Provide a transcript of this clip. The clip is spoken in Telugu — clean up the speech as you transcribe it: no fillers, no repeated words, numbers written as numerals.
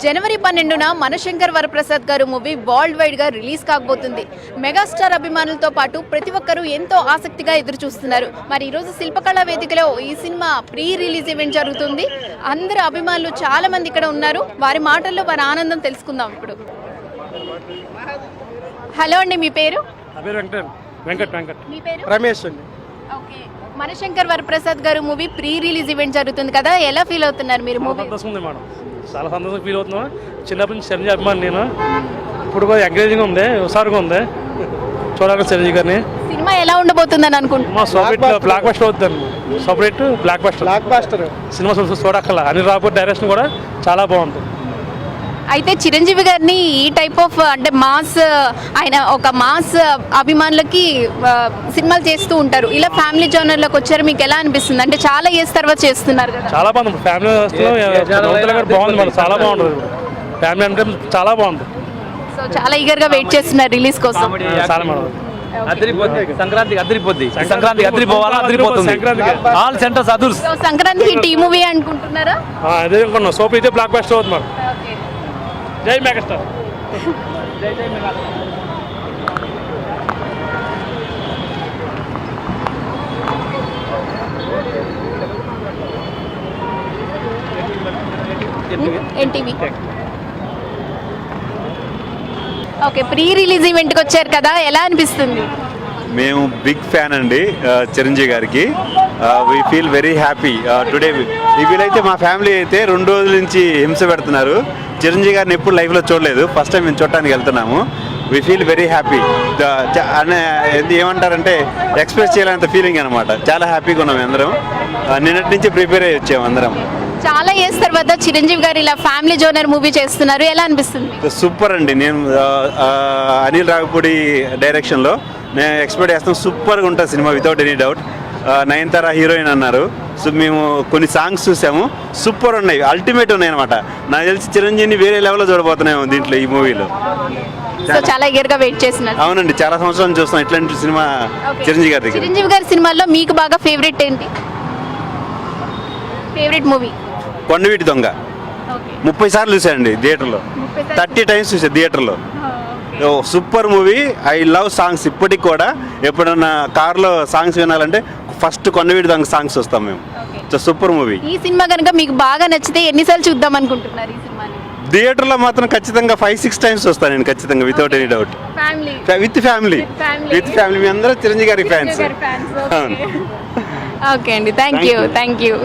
జనవరి 12న మనశంకర్ వరప్రసాద్ గారు మూవీ వరల్డ్ వైడ్ గా రిలీజ్ కాబోతుంది. మెగాస్టార్ అభిమానులతో పాటు ప్రతి ఒక్కరూ ఎంతో ఆసక్తిగా ఎదురు చూస్తున్నారు. మరి ఈ రోజు శిల్పకళా వేదికలో ఈ సినిమా ప్రీ రిలీజ్ ఈవెంట్ జరుగుతుంది. అందరు అభిమానులు చాలా మంది ఇక్కడ ఉన్నారు. వారి మాటల్లో వారి ఆనందం తెలుసుకుందాం ఇప్పుడు. హలో అండి, మీ పేరు? మీ పేరు? రమేష్ అండి. ఓకే, మనశంకర్ వరప్రసాద్ గారు మూవీ ప్రీ రిలీజ్ ఈవెంట్ జరుగుతుంది కదా, ఎలా ఫీల్ అవుతున్నారు మీరు? మూవీ మేడం చాలా సంతోషంగా ఫీల్ అవుతున్నాం. చిన్నప్పటి నుంచి చిరంజీవి అభిమాని నేను. ఇప్పుడు కూడా ఎంకరేజింగ్ ఉంది, ఉత్సాహంగా ఉంది చూడాలి చిరంజీవి గారిని. సినిమా ఎలా ఉండబోతుందని అనుకుంటున్నాను. సపరేట్ బ్లాక్ బస్టర్ అవుతుంది. సపరేట్ బ్లాక్ బస్టర్ సినిమా చూడక్కల. అనిల్ రావుపూర్ డైరెక్షన్ కూడా చాలా బాగుంటుంది. అయితే చిరంజీవి గారిని ఈ టైప్ ఆఫ్ అంటే మాస్, ఆయన ఒక మాస్ అభిమానులకి సినిమాలు చేస్తూ ఉంటారు. ఇలా ఫ్యామిలీ జోనర్లోకి వచ్చారు, మీకు ఎలా అనిపిస్తుంది? అంటే చాలా ఇయర్స్ తర్వాత చేస్తున్నారు కదా. చాలా బాగుంది. ఫ్యామిలీ బాగుంది మేడం, చాలా బాగుంటుంది. ఫ్యామిలీ అంటే చాలా బాగుంది. సో చాలా ఈగర్ గా వెయిట్ చేస్తున్నారు రిలీజ్ కోసం. చాలా మేడం. సంక్రాంతికి అదిరిపోవాలా, అదిరిపోతుంది. ఆల్ సెంటర్స్ అదుర్స్. సంక్రాంతికి టీ మూవీ అనుకుంటున్నారా? అదే అనుకున్నాం. సోప్ అయితే బ్లాక్ బస్టర్ అవుతుంది మేడం. జై మెగాస్టార్. జై జై megastar. NTV. Okay, pre release ఈవెంట్కి వచ్చారు కదా, ఎలా అనిపిస్తుంది? మేము బిగ్ ఫ్యాన్ అండి చిరంజీవి గారికి. We feel very happy today. వీళ్ళైతే మా ఫ్యామిలీ అయితే 2 రోజుల నుంచి హింస పెడుతున్నారు. చిరంజీవి గారిని ఎప్పుడు లైఫ్లో చూడలేదు, ఫస్ట్ టైం మేము చూడటానికి వెళ్తున్నాము. We feel very happy. ఏమంటారంటే ఎక్స్ప్రెస్ చేయలేనంత ఫీలింగ్ అనమాట. చాలా హ్యాపీగా ఉన్నాం అందరం. నిన్నటి నుంచి ప్రిపేర్ అయ్యి వచ్చాము అందరం. చాలా ఇయర్స్ తర్వాత చిరంజీవి గారు ఇలా ఫ్యామిలీ జోనర్ మూవీ చేస్తున్నారు, ఎలా అనిపిస్తుంది? సూపర్ అండి. నేను అనిల్ రావుపూడి డైరెక్షన్లో నేను ఎక్స్పెక్ట్ చేస్తాం. సూపర్గా ఉంటుంది cinema, without any doubt. Nayanthara heroine అన్నారు. సో మేము కొన్ని సాంగ్స్ చూసాము, సూపర్ ఉన్నాయి, అల్టిమేట్ ఉన్నాయి అనమాట. నాకు తెలిసి చిరంజీవిని వేరే లెవెల్లో చూడబోతున్నాము దీంట్లో, ఈ మూవీలో. సో చాలా ఈగర్ గా వెయిట్ చేస్తున్నారు. అవునండి, చాలా సంవత్సరాల నుంచి చూస్తాం ఇట్లాంటి సినిమా చిరంజీవి గారి దగ్గర. చిరంజీవి గారి సినిమాల్లో మీకు బాగా ఫేవరెట్ ఏంటి? Favourite movie? కొండవీటి దొంగ. 30 సార్లు చూసానండి థియేటర్లో. 30 టైమ్స్ చూసాను థియేటర్లో. Super movie. I love songs. ఇప్పటికి కూడా ఎప్పుడన్నా కార్లో సాంగ్స్ వినాలంటే ఫస్ట్ కొండవీటి దొంగ సాంగ్స్ వస్తాం మేము. Super movie. ఈ సినిమా కనుక మీకు బాగా నచ్చితే ఎన్నిసార్లు చూద్దాం అనుకుంటున్నారు ఈ సినిమాని? థియేటర్లో మాత్రం ఖచ్చితంగా 5-6 టైమ్స్ వస్తాను నేను ఖచ్చితంగా, without any doubt. With family. మీ అందరూ చిరంజీవి గారి ఫ్యాన్స్. ఓకే అండి, థ్యాంక్ యూ.